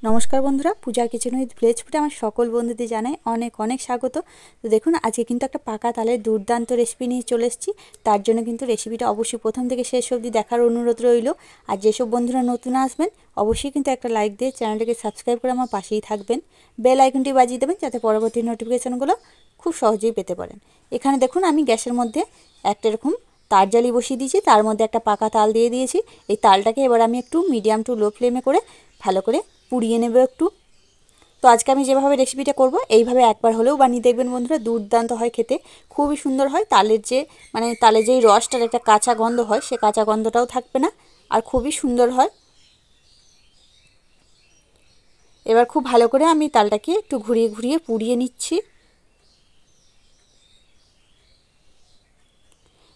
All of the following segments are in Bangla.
नमस्कार बंधुरा पूजा किचेन उइथ ভিলেজ ফুডে আমার সকল বন্ধুদের জানাই অনেক অনেক স্বাগত। তো দেখুন আজকে কিন্তু একটা পাকা তালের দুর্দান্ত রেসিপি নিয়ে চলে এসেছি। তার জন্য কিন্তু রেসিপিটা অবশ্যই প্রথম থেকে শেষ অবধি দেখার অনুরোধ রইল। আর যেসব বন্ধুরা নতুন আসবেন অবশ্যই কিন্তু একটা লাইক দিয়ে চ্যানেলটাকে সাবস্ক্রাইব করে আমার পাশেই থাকবেন, বেল আইকনটি বাজিয়ে দেবেন যাতে পরবর্তী নোটিফিকেশনগুলো খুব সহজেই পেতে পারেন। এখানে দেখুন আমি গ্যাসের মধ্যে একটা এরকম তার জালি বসিয়ে দিয়েছি, তার মধ্যে একটা পাকা তাল দিয়ে দিয়েছি। এই তালটাকে এবার আমি একটু মিডিয়াম টু লো ফ্লেমে করে ভালো করে পুড়িয়ে নেব একটু। তো আজকে আমি যেভাবে রেসিপিটা করব এইভাবে একবার হলেও বানিয়ে দেখবেন বন্ধুরা, দুর্দান্ত হয় খেতে, খুবই সুন্দর হয়। তালের যে তালে যেই রসটার একটা কাঁচা গন্ধ হয় সে কাঁচা গন্ধটাও থাকবে না, আর খুবই সুন্দর হয়। এবার খুব ভালো করে আমি তালটাকে একটু ঘুরিয়ে ঘুরিয়ে পুড়িয়ে নিচ্ছি।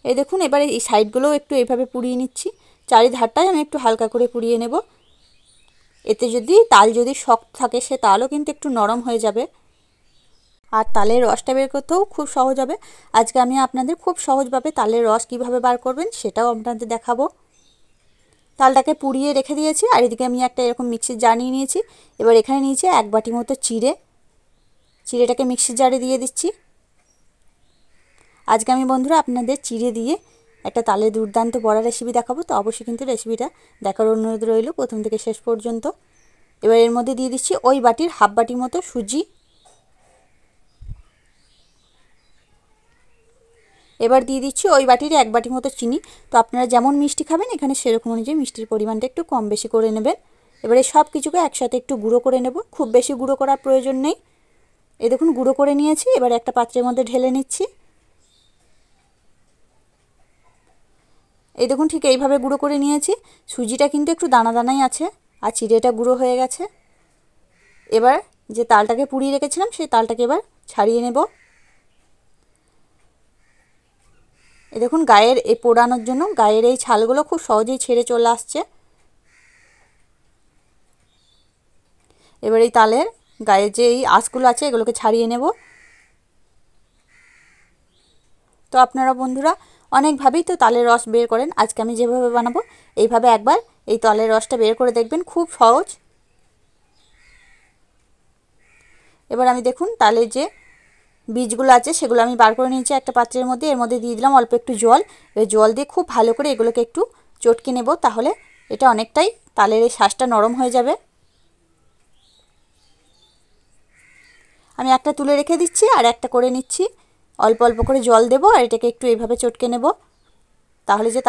এই দেখুন এবারে এই সাইডগুলোও একটু এইভাবে পুড়িয়ে নিচ্ছি, চারিধারটাই আমি একটু হালকা করে পুড়িয়ে নেব। এতে যদি তাল যদি শক্ত থাকে সে তালও কিন্তু একটু নরম হয়ে যাবে, আর তালের রসটা বের করতেও খুব সহজ হবে। আজকে আমি আপনাদের খুব সহজভাবে তালের রস কিভাবে বার করবেন সেটাও আপনাদের দেখাবো। তালটাকে পুড়িয়ে রেখে দিয়েছি, আর এদিকে আমি একটা এরকম মিক্সির জার নিয়ে নিয়েছি। এবার এখানে নিয়েছি এক বাটি মতো চিড়েটাকে মিক্সির জারে দিয়ে দিচ্ছি। আজকে আমি বন্ধুরা আপনাদের চিড়ে দিয়ে একটা তালের দুর্দান্ত বড়া রেসিপি দেখাবো। তো অবশ্যই কিন্তু রেসিপিটা দেখার অনুরোধ রইল প্রথম থেকে শেষ পর্যন্ত। এবার এর মধ্যে দিয়ে দিচ্ছি ওই বাটির হাফ বাটি মতো সুজি। এবার দিয়ে দিচ্ছি ওই বাটির এক বাটি মতো চিনি। তো আপনারা যেমন মিষ্টি খাবেন এখানে সেরকম অনুযায়ী মিষ্টির পরিমাণটা একটু কম বেশি করে নেবেন। এবারে সব কিছুকে একসাথে একটু গুঁড়ো করে নেব, খুব বেশি গুঁড়ো করার প্রয়োজন নেই। এই দেখুন গুঁড়ো করে নিয়েছি, এবার একটা পাত্রের মধ্যে ঢেলে নিচ্ছি। এই দেখুন ঠিক এইভাবে গুঁড়ো করে নিয়েছি। সুজিটা কিন্তু একটু দানা দানাই আছে, আর চিড়েটা গুঁড়ো হয়ে গেছে। এবার যে তালটাকে পুড়িয়ে রেখেছিলাম সেই তালটাকে এবার ছাড়িয়ে নেব। এই দেখুন গায়ের এই পোড়ানোর জন্য গায়ের এই ছালগুলো খুব সহজেই ছেড়ে চলে আসছে। এবার এই তালের গায়ে যে এই আঁশগুলো আছে এগুলোকে ছাড়িয়ে নেব। তো আপনারা বন্ধুরা অনেকভাবেই তো তালের রস বের করেন, আজকে আমি যেভাবে বানাবো এইভাবে একবার এই তালের রসটা বের করে দেখবেন, খুব সহজ। এবার আমি দেখুন তালের যে বীজগুলো আছে সেগুলো আমি বার করে নিয়েছি একটা পাত্রের মধ্যে। এর মধ্যে দিয়ে দিলাম অল্প একটু জল। এবার জল দিয়ে খুব ভালো করে এগুলোকে একটু চটকে নেব, তাহলে এটা অনেকটাই তালের এই শাঁসটা নরম হয়ে যাবে। আমি একটা তুলে রেখে দিচ্ছি আর একটা করে নিচ্ছি। অল্প অল্প করে জল দেব আর এটাকে একটু এইভাবে চটকে নেব, তাহলে যে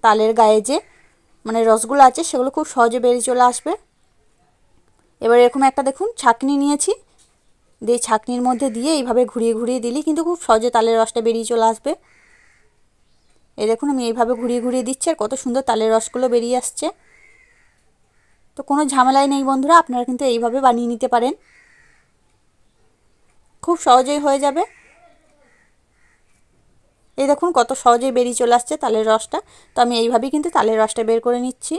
তালের গায়ে যে রসগুলো আছে সেগুলো খুব সহজে বেরিয়ে চলে আসবে। এবার এরকম একটা দেখুন ছাঁকনি নিয়েছি, দিয়ে ছাঁকনির মধ্যে দিয়ে এইভাবে ঘুরিয়ে ঘুরিয়ে দিলে কিন্তু খুব সহজে তালের রসটা বেরিয়ে চলে আসবে। এই দেখুন আমি এইভাবে ঘুরিয়ে ঘুরিয়ে দিচ্ছি আর কত সুন্দর তালের রসগুলো বেরিয়ে আসছে। তো কোনো ঝামেলাই নেই বন্ধুরা, আপনারা কিন্তু এইভাবে বানিয়ে নিতে পারেন, খুব সহজেই হয়ে যাবে। এই দেখুন কত সহজেই বেরিয়ে চলে আসছে তালের রসটা। তো আমি এইভাবেই কিন্তু তালের রসটা বের করে নিচ্ছি।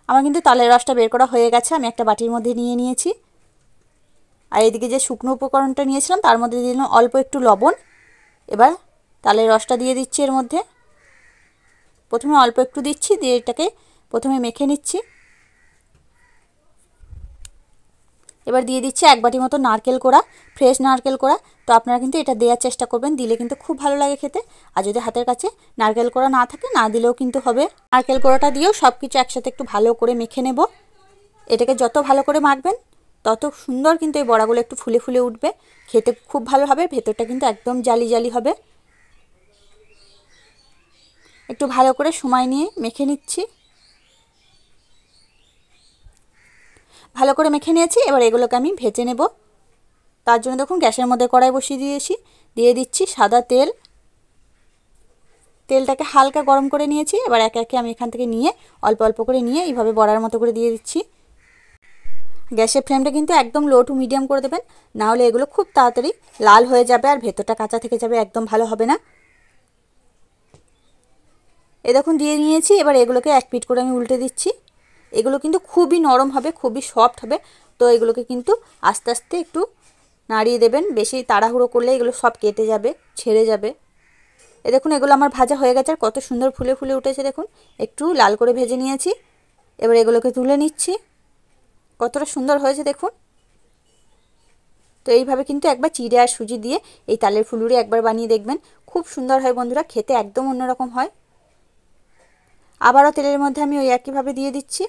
আমার কিন্তু তালের রসটা বের করা হয়ে গেছে, আমি একটা বাটির মধ্যে নিয়ে নিয়েছি। আর এদিকে যে শুকনো উপকরণটা নিয়েছিলাম তার মধ্যে দিয়ে দিলাম অল্প একটু লবণ। এবার তালের রসটা দিয়ে দিচ্ছি এর মধ্যে। প্রথমে অল্প একটু দিচ্ছি, দিয়ে এটাকে প্রথমে মেখে নিচ্ছি। এবার দিয়ে দিচ্ছি এক বাটি মতো নারকেল কোড়া, ফ্রেশ নারকেল কোড়া। তো আপনারা কিন্তু এটা দেওয়ার চেষ্টা করবেন, দিলে কিন্তু খুব ভালো লাগে খেতে। আর যদি হাতের কাছে নারকেল কোড়া না থাকে না দিলেও কিন্তু হবে। নারকেল কোড়াটা দিয়েও সব কিছু একসাথে একটু ভালো করে মেখে নেব। এটাকে যত ভালো করে মাখবেন তত সুন্দর কিন্তু এই বড়াগুলো একটু ফুলে ফুলে উঠবে, খেতে খুব ভালো হবে। ভেতরটা কিন্তু একদম জালি জালি হবে। একটু ভালো করে সময় নিয়ে মেখে নিচ্ছি। ভালো করে মেখে নিয়েছি, এবার এগুলোকে আমি ভেজে নেব। তার জন্য দেখুন গ্যাসের মধ্যে কড়াই বসিয়ে দিয়েছি, দিয়ে দিচ্ছি সাদা তেল। তেলটাকে হালকা গরম করে নিয়েছি। এবার একে একে আমি এখান থেকে নিয়ে অল্প অল্প করে নিয়ে এইভাবে বড়ার মতো করে দিয়ে দিচ্ছি। গ্যাসের ফ্লেমটা কিন্তু একদম লো টু মিডিয়াম করে দেবেন, না হলে এগুলো খুব তাড়াতাড়ি লাল হয়ে যাবে আর ভেতরটা কাঁচা থেকে যাবে, একদম ভালো হবে না। এ দেখুন দিয়ে নিয়েছি। এবার এগুলোকে এক পিঠ করে আমি উল্টে দিচ্ছি। এগুলো কিন্তু খুবই নরম হবে, খুবই সফট হবে। তো এগুলোকে কিন্তু আস্তে আস্তে একটু নাড়িয়ে দেবেন, বেশি তাড়াহুড়ো করলে এগুলো সব কেটে যাবে, ছেড়ে যাবে। এ দেখুন এগুলো আমার ভাজা হয়ে গেছে আর কত সুন্দর ফুলে ফুলে উঠেছে। দেখুন একটু লাল করে ভেজে নিয়েছি। এবার এগুলোকে তুলে নিচ্ছি। কতটা সুন্দর হয়েছে দেখুন। তো এইভাবে কিন্তু একবার চিড়ে আর সুজি দিয়ে এই তালের ফুলুরি একবার বানিয়ে দেখবেন, খুব সুন্দর হয় বন্ধুরা, খেতে একদম অন্যরকম হয়। আবারও তেলের মধ্যে আমি ওই একইভাবে দিয়ে দিচ্ছি।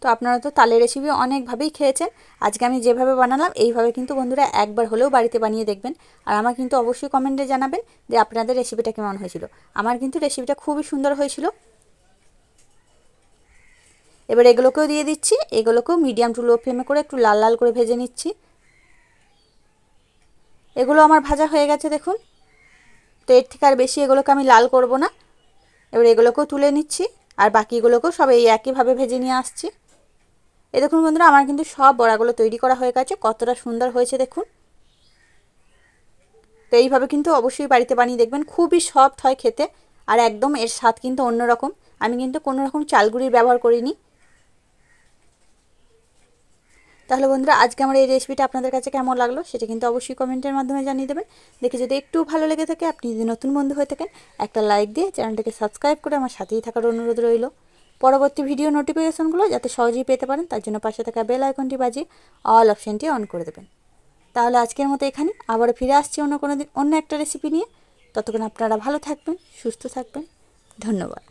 তো আপনারা তো তালের রেসিপি অনেকভাবেই খেয়েছেন, আজকে আমি যেভাবে বানালাম এইভাবে কিন্তু বন্ধুরা একবার হলেও বাড়িতে বানিয়ে দেখবেন। আর আমার কিন্তু অবশ্যই কমেন্টে জানাবেন যে আপনাদের রেসিপিটা কেমন হয়েছিল। আমার কিন্তু রেসিপিটা খুবই সুন্দর হয়েছিল। এবার এগুলোকেও দিয়ে দিচ্ছি, এগুলোকেও মিডিয়াম টু লো ফ্লেমে করে একটু লাল লাল করে ভেজে নিচ্ছি। এগুলো আমার ভাজা হয়ে গেছে দেখুন। তো এর থেকে আর বেশি এগুলোকে আমি লাল করব না। এবার এগুলোকেও তুলে নিচ্ছি আর বাকিগুলোকেও সব এই একইভাবে ভেজে নিয়ে আসছি। এই দেখুন বন্ধুরা, আমার কিন্তু সব বড়াগুলো তৈরি করা হয়ে গেছে, কতটা সুন্দর হয়েছে দেখুন। তো এইভাবে কিন্তু অবশ্যই বাড়িতে বানিয়ে দেখবেন, খুবই সফট হয় খেতে আর একদম এর স্বাদ কিন্তু অন্যরকম। আমি কিন্তু কোনো রকম চালগুড়ির ব্যবহার করিনি। তাহলে বন্ধুরা, আজকে আমার এই রেসিপিটা আপনাদের কাছে কেমন লাগলো সেটা কিন্তু অবশ্যই কমেন্টের মাধ্যমে জানিয়ে দেবেন। দেখে যদি একটু ভালো লেগে থাকে, আপনি যদি নতুন বন্ধু হয়ে থাকেন, একটা লাইক দিয়ে চ্যানেলটাকে সাবস্ক্রাইব করে আমার সাথেই থাকার অনুরোধ রইল। পরবর্তী ভিডিও নোটিফিকেশনগুলো যাতে সহজেই পেতে পারেন তার জন্য পাশে থাকা বেল আইকনটি বাজিয়ে অল অপশানটি অন করে দেবেন। তাহলে আজকের মতো এখানে, আবারও ফিরে আসছি অন্য কোনো দিন অন্য একটা রেসিপি নিয়ে। ততক্ষণ আপনারা ভালো থাকবেন, সুস্থ থাকবেন। ধন্যবাদ।